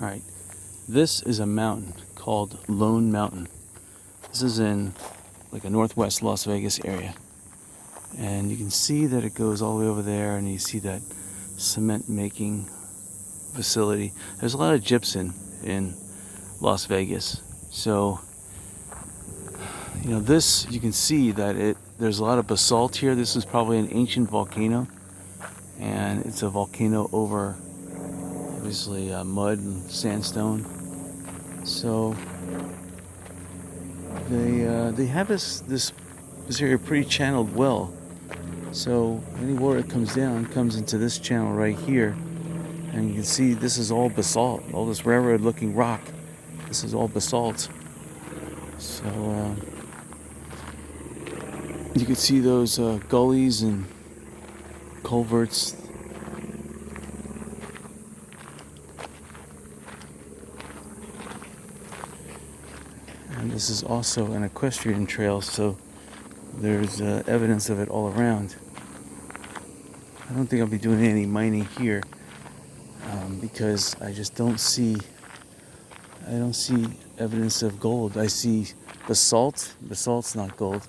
Alright, this is a mountain called Lone Mountain. This is in like a northwest Las Vegas area. And you can see that it goes all the way over there, and you see that cement making facility. There's a lot of gypsum in Las Vegas. So, this, you can see that there's a lot of basalt here. This is probably an ancient volcano. And it's a volcano over, obviously, mud and sandstone. So they have this area pretty channeled well. So any water that comes down comes into this channel right here, and you can see this is all basalt. All this railroad-looking rock. This is all basalt. So you can see those gullies and culverts. And this is also an equestrian trail, so there's evidence of it all around. I don't think I'll be doing any mining here because I just don't see evidence of gold. I see basalt. Basalt's not gold.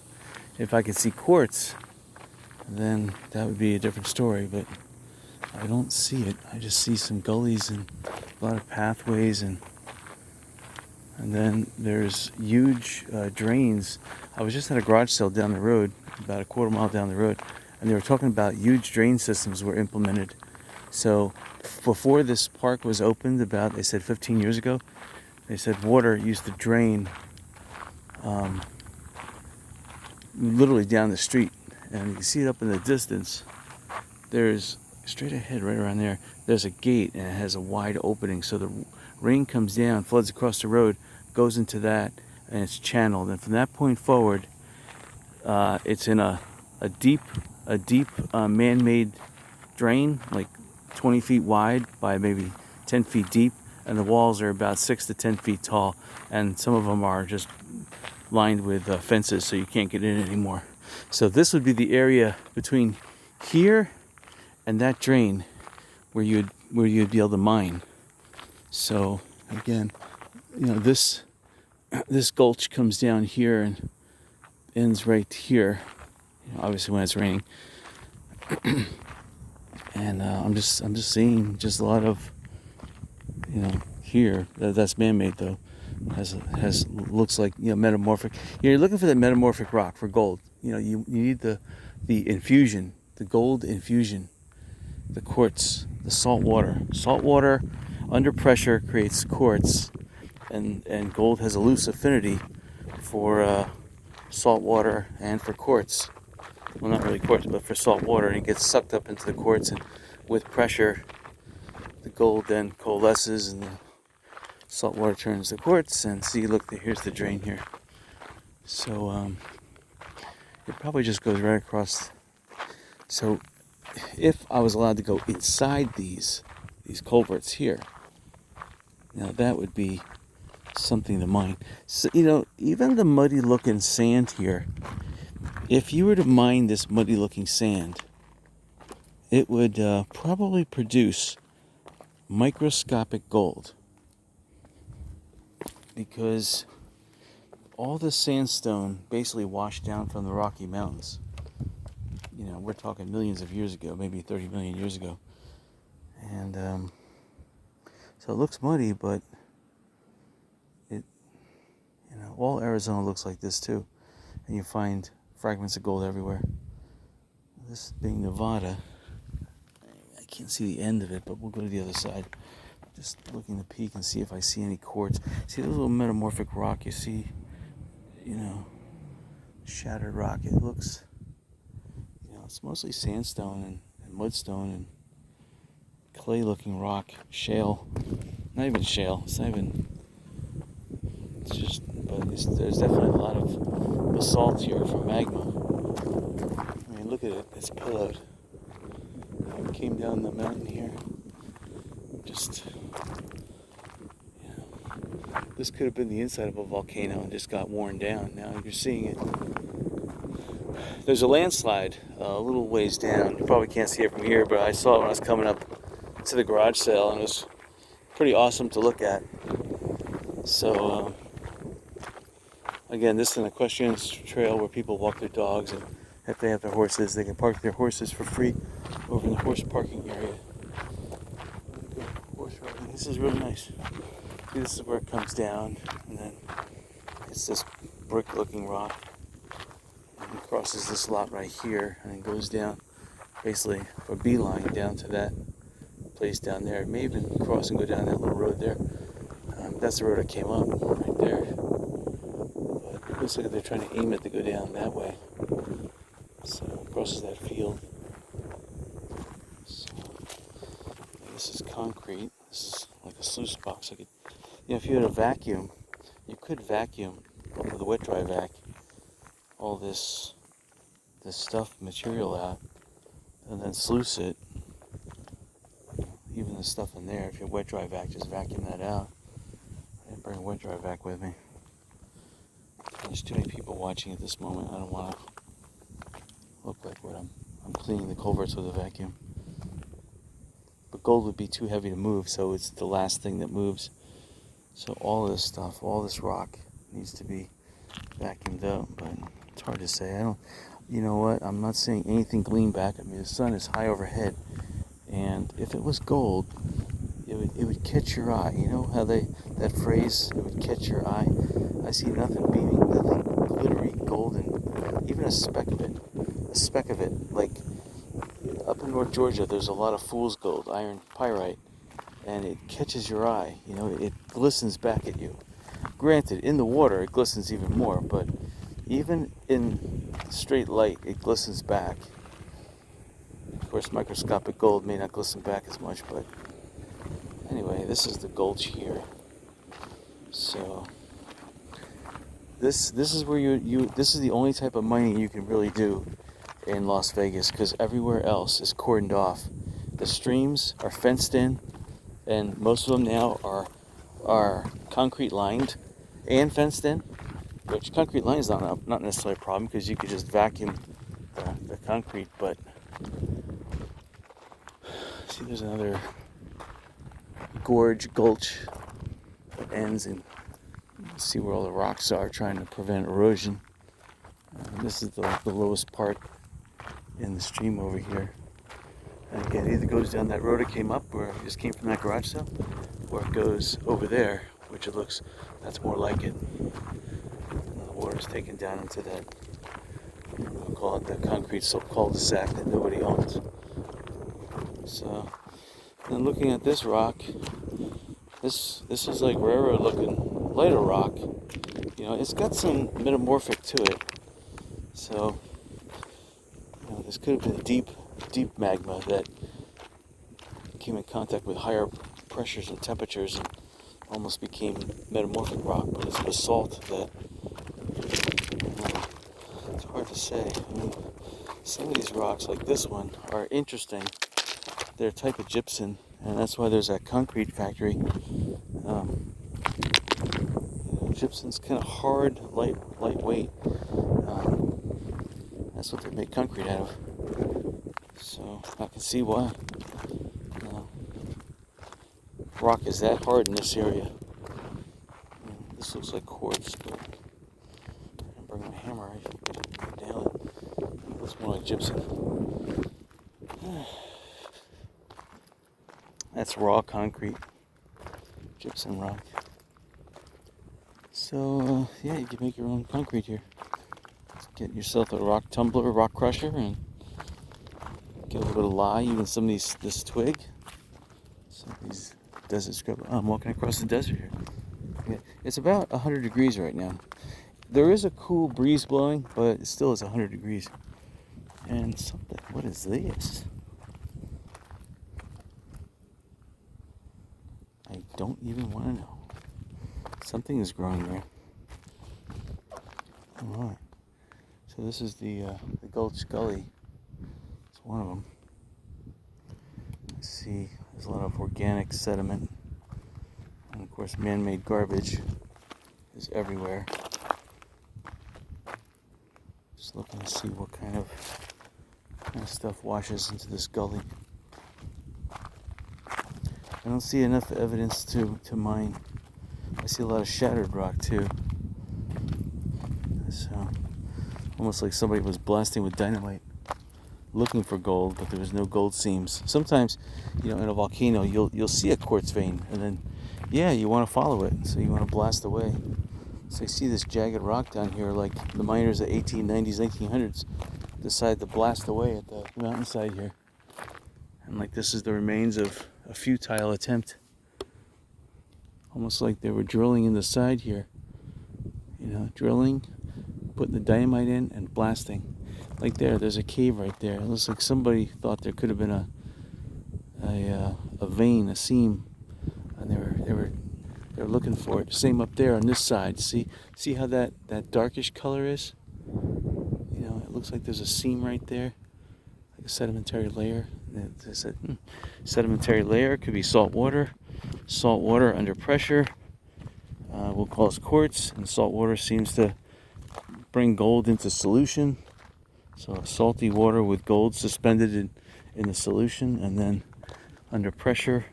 If I could see quartz, then that would be a different story, but I don't see it. I just see some gullies and a lot of pathways, and then there's huge drains. I was just at a garage sale down the road, about a quarter mile down the road, and they were talking about huge drain systems were implemented. So before this park was opened, they said 15 years ago, they said water used to drain literally down the street. And you can see it up in the distance. There's, straight ahead, right around there, there's a gate, and it has a wide opening. So the rain comes down, floods across the road, goes into that, and it's channeled. And from that point forward, it's in a deep man-made drain, like 20 feet wide by maybe 10 feet deep, and the walls are about 6 to 10 feet tall, and some of them are just lined with fences, so you can't get in anymore. So this would be the area between here and that drain where you'd be able to mine. So again, this gulch comes down here and ends right here. Obviously when it's raining. And I'm just seeing just a lot of here that's man-made though. Has looks like metamorphic. You're looking for that metamorphic rock for gold. You need the infusion, the gold infusion, the quartz, the salt water. Salt water under pressure creates quartz, and gold has a loose affinity for salt water and for quartz. Well, not really quartz, but for salt water, and it gets sucked up into the quartz, and with pressure, the gold then coalesces, and the salt water turns to quartz. And see, look, here's the drain here. So it probably just goes right across. So if I was allowed to go inside these culverts here, now that would be something to mine. So even the muddy looking sand here, if you were to mine this muddy looking sand, it would probably produce microscopic gold, because all the sandstone basically washed down from the Rocky Mountains. We're talking millions of years ago, maybe 30 million years ago. And so it looks muddy, but all Arizona looks like this too. And you find fragments of gold everywhere. This being Nevada, I can't see the end of it, but we'll go to the other side. Just looking to peek and see if I see any quartz. See the little metamorphic rock you see? Shattered rock. It looks, it's mostly sandstone and mudstone and clay-looking rock, shale. Not even shale. It's just, but there's definitely a lot of basalt here from magma. I mean, look at it. It's pillowed. It came down the mountain here. Just, this could have been the inside of a volcano and just got worn down. Now you're seeing it. There's a landslide a little ways down. You probably can't see it from here, but I saw it when I was coming up to the garage sale, and it was pretty awesome to look at. So again, this is an equestrian trail where people walk their dogs, and if they have their horses, they can park their horses for free over in the horse parking area. Horse riding. This is really nice. See, this is where it comes down, and then it's this brick-looking rock, and it crosses this lot right here, and then goes down, basically a beeline down to that place down there. It may even cross and go down that little road there. That's the road I came up right there. But it looks like they're trying to aim it to go down that way. So it crosses that field. So this is concrete. This is like a sluice box. I could, if you had a vacuum, you could vacuum with a wet dry vac all this stuff, material out, and then sluice it. Even the stuff in there, if you have wet dry vac, just vacuum that out. I didn't bring a wet dry vac with me. There's too many people watching at this moment. I don't want to look like what I'm cleaning the culverts with a vacuum. But gold would be too heavy to move, so it's the last thing that moves. So all this stuff, all this rock needs to be vacuumed up, but it's hard to say. You know what? I'm not seeing anything gleam back at me. The sun is high overhead, and if it was gold, it would catch your eye. You know how that phrase, it would catch your eye? I see nothing beaming, nothing glittery, golden, even a speck of it. Like up in North Georgia, there's a lot of fool's gold, iron pyrite, and it catches your eye. It glistens back at you. Granted, in the water it glistens even more, but even in straight light it glistens back. Of course, microscopic gold may not glisten back as much, but anyway, this is the gulch here. So this is where this is the only type of mining you can really do in Las Vegas, because everywhere else is cordoned off. The streams are fenced in, and most of them now are concrete lined and fenced in, which concrete line is not necessarily a problem, because you could just vacuum the concrete. But see, there's another gulch that ends, and you can see where all the rocks are, trying to prevent erosion. This is the lowest part in the stream over here. And again, it either goes down that road it came up, where it just came from that garage sale, or it goes over there, which that's more like it. And the water's taken down into that, we'll call it the concrete cul-de-sac that nobody owns. So, then looking at this rock, this is like railroad looking, lighter rock. It's got some metamorphic to it. So, this could have been deep magma that came in contact with higher pressures and temperatures and almost became metamorphic rock. But it's basalt that, it's hard to say. Some of these rocks, like this one, are interesting. They're a type of gypsum, and that's why there's that concrete factory. Gypsum's kind of hard, lightweight. That's what they make concrete out of. So I can see why. Rock is that hard in this area. This looks like quartz, but I bring my hammer. I should nail it. It looks more like gypsum. That's raw concrete, gypsum rock. So yeah, you can make your own concrete here. Get yourself a rock tumbler, rock crusher, and get a little bit of lye, even some of this twig. Some of these desert scrub. I'm walking across the desert here. Yeah, it's about 100 degrees right now. There is a cool breeze blowing, but it still is 100 degrees. And something. What is this? I don't even want to know. Something is growing there. All right. So this is the Gulch Gully. It's one of them. Let's see, there's a lot of organic sediment. And of course, man-made garbage is everywhere. Just looking to see what kind of stuff washes into this gully. I don't see enough evidence to mine. I see a lot of shattered rock too. So, almost like somebody was blasting with dynamite, looking for gold, but there was no gold seams. Sometimes, in a volcano, you'll see a quartz vein, and then, yeah, you want to follow it, so you want to blast away. So I see this jagged rock down here, like the miners of 1890s, 1900s decided to blast away at the mountainside here, and like this is the remains of a futile attempt, almost like they were drilling in the side here. Drilling, putting the dynamite in, and blasting. Like there's a cave right there. It looks like somebody thought there could have been a vein, a seam, and they were looking for it. Same up there on this side. See how that darkish color is? It looks like there's a seam right there, like a sedimentary layer. They said, sedimentary layer could be salt water. Salt water under pressure will cause quartz, and salt water seems to bring gold into solution. So salty water with gold suspended in the solution, and then under pressure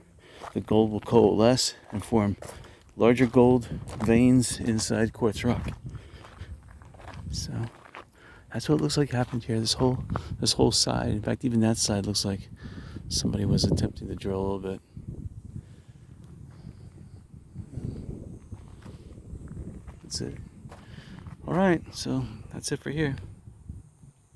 the gold will coalesce and form larger gold veins inside quartz rock. So that's what it looks like happened here. This whole side, in fact, even that side looks like somebody was attempting to drill a little bit. That's it. All right, so that's it for here.